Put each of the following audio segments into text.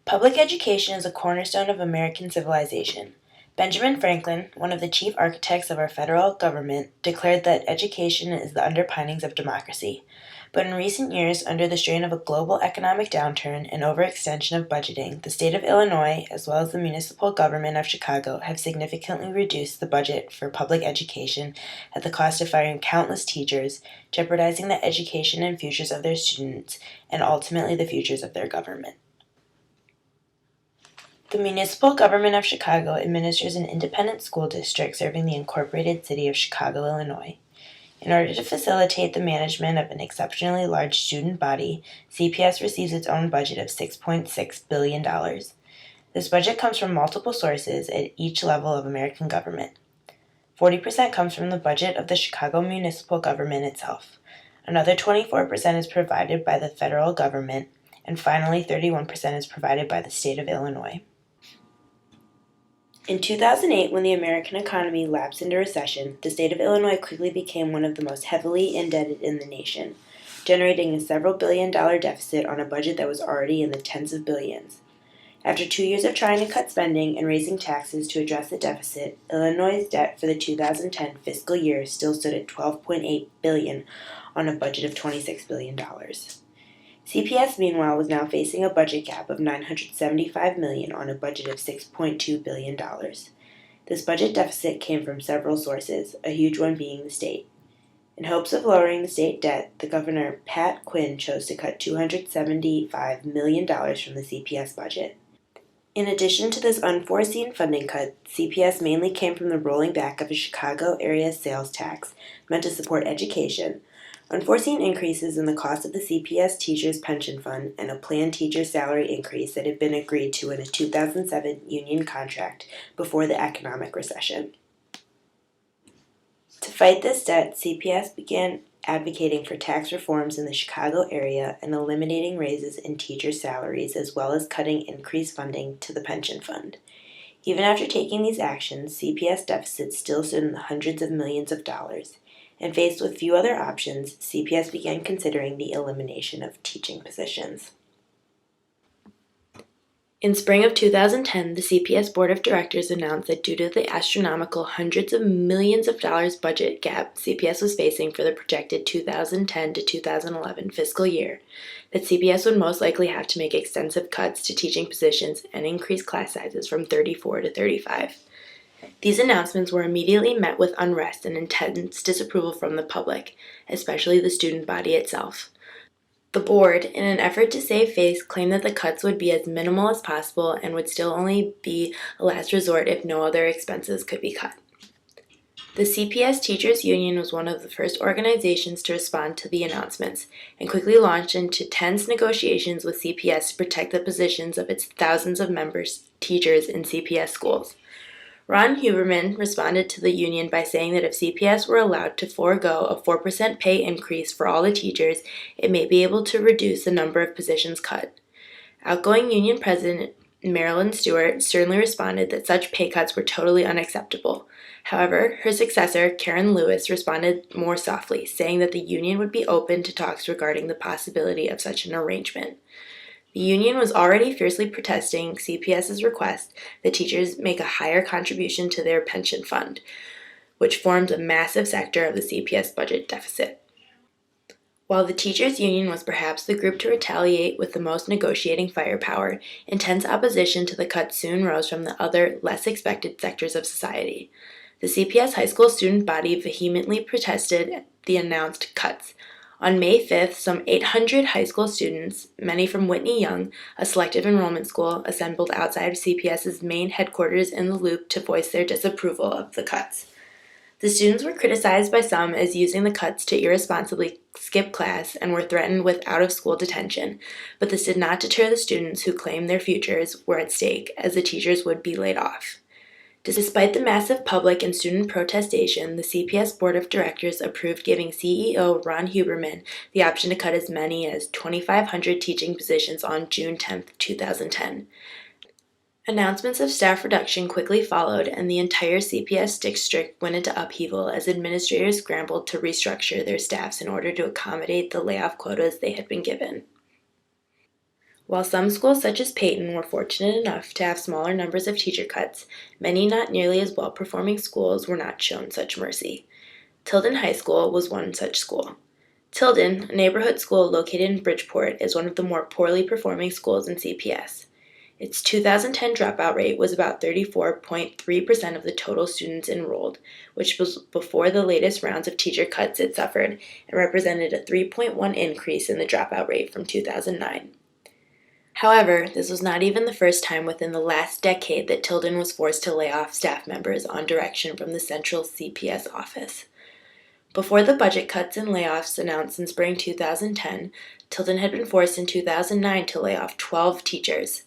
Public education is a cornerstone of American civilization. Benjamin Franklin, one of the chief architects of our federal government, declared that education is the underpinnings of democracy. But in recent years, under the strain of a global economic downturn and overextension of budgeting, the state of Illinois, as well as the municipal government of Chicago, have significantly reduced the budget for public education at the cost of firing countless teachers, jeopardizing the education and futures of their students, and ultimately the futures of their government. The municipal government of Chicago administers an independent school district serving the incorporated city of Chicago, Illinois. In order to facilitate the management of an exceptionally large student body, CPS receives its own budget of $6.6 billion. This budget comes from multiple sources at each level of American government. 40% comes from the budget of the Chicago municipal government itself. Another 24% is provided by the federal government, and finally 31% is provided by the state of Illinois. In 2008, when the American economy lapsed into recession, the state of Illinois quickly became one of the most heavily indebted in the nation, generating a several billion-dollar deficit on a budget that was already in the tens of billions. After 2 years of trying to cut spending and raising taxes to address the deficit, Illinois' debt for the 2010 fiscal year still stood at $12.8 billion on a budget of $26 billion. CPS, meanwhile, was now facing a budget gap of $975 million on a budget of $6.2 billion. This budget deficit came from several sources, a huge one being the state. In hopes of lowering the state debt, the governor, Pat Quinn, chose to cut $275 million from the CPS budget. In addition to this unforeseen funding cut, CPS mainly came from the rolling back of a Chicago area sales tax meant to support education, unforeseen increases in the cost of the CPS teachers' pension fund, and a planned teacher salary increase that had been agreed to in a 2007 union contract before the economic recession. To fight this debt, CPS began advocating for tax reforms in the Chicago area and eliminating raises in teacher salaries, as well as cutting increased funding to the pension fund. Even after taking these actions, CPS deficits still stood in the hundreds of millions of dollars. And faced with few other options, CPS began considering the elimination of teaching positions. In spring of 2010, the CPS Board of Directors announced that due to the astronomical hundreds of millions of dollars budget gap CPS was facing for the projected 2010 to 2011 fiscal year, that CPS would most likely have to make extensive cuts to teaching positions and increase class sizes from 34 to 35. These announcements were immediately met with unrest and intense disapproval from the public, especially the student body itself. The board, in an effort to save face, claimed that the cuts would be as minimal as possible and would still only be a last resort if no other expenses could be cut. The CPS Teachers Union was one of the first organizations to respond to the announcements and quickly launched into tense negotiations with CPS to protect the positions of its thousands of members, teachers in CPS schools. Ron Huberman responded to the union by saying that if CPS were allowed to forego a 4% pay increase for all the teachers, it may be able to reduce the number of positions cut. Outgoing union president Marilyn Stewart sternly responded that such pay cuts were totally unacceptable. However, her successor, Karen Lewis, responded more softly, saying that the union would be open to talks regarding the possibility of such an arrangement. The union was already fiercely protesting CPS's request that teachers make a higher contribution to their pension fund, which formed a massive sector of the CPS budget deficit. While the teachers' union was perhaps the group to retaliate with the most negotiating firepower, intense opposition to the cuts soon rose from the other, less expected sectors of society. The CPS high school student body vehemently protested the announced cuts. On May 5th, some 800 high school students, many from Whitney Young, a selective enrollment school, assembled outside of CPS's main headquarters in the Loop to voice their disapproval of the cuts. The students were criticized by some as using the cuts to irresponsibly skip class and were threatened with out-of-school detention, but this did not deter the students who claimed their futures were at stake, as the teachers would be laid off. Despite the massive public and student protestation, the CPS Board of Directors approved giving CEO Ron Huberman the option to cut as many as 2,500 teaching positions on June 10, 2010. Announcements of staff reduction quickly followed, and the entire CPS district went into upheaval as administrators scrambled to restructure their staffs in order to accommodate the layoff quotas they had been given. While some schools such as Peyton were fortunate enough to have smaller numbers of teacher cuts, many not nearly as well-performing schools were not shown such mercy. Tilden High School was one such school. Tilden, a neighborhood school located in Bridgeport, is one of the more poorly performing schools in CPS. Its 2010 dropout rate was about 34.3% of the total students enrolled, which was before the latest rounds of teacher cuts it suffered and represented a 3.1 increase in the dropout rate from 2009. However, this was not even the first time within the last decade that Tilden was forced to lay off staff members on direction from the central CPS office. Before the budget cuts and layoffs announced in spring 2010, Tilden had been forced in 2009 to lay off 12 teachers.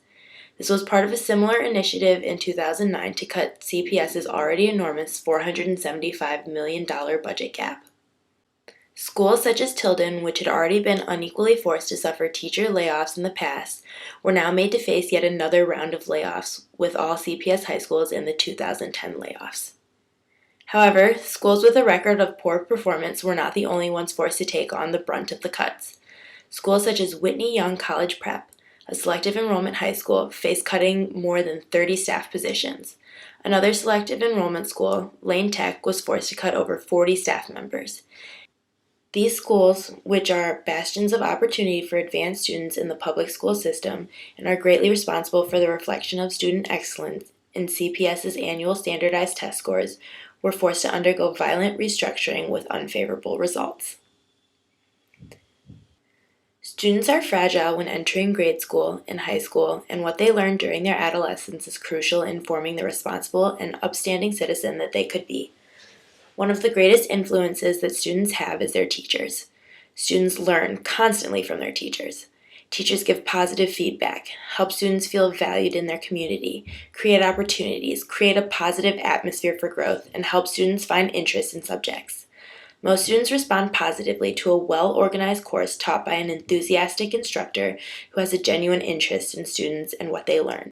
This was part of a similar initiative in 2009 to cut CPS's already enormous $475 million budget gap. Schools such as Tilden, which had already been unequally forced to suffer teacher layoffs in the past, were now made to face yet another round of layoffs, with all CPS high schools in the 2010 layoffs. However, schools with a record of poor performance were not the only ones forced to take on the brunt of the cuts. Schools such as Whitney Young College Prep, a selective enrollment high school, faced cutting more than 30 staff positions. Another selective enrollment school, Lane Tech, was forced to cut over 40 staff members. These schools, which are bastions of opportunity for advanced students in the public school system and are greatly responsible for the reflection of student excellence in CPS's annual standardized test scores, were forced to undergo violent restructuring with unfavorable results. Students are fragile when entering grade school and high school, and what they learn during their adolescence is crucial in forming the responsible and upstanding citizen that they could be. One of the greatest influences that students have is their teachers. Students learn constantly from their teachers. Teachers give positive feedback, help students feel valued in their community, create opportunities, create a positive atmosphere for growth, and help students find interest in subjects. Most students respond positively to a well-organized course taught by an enthusiastic instructor who has a genuine interest in students and what they learn.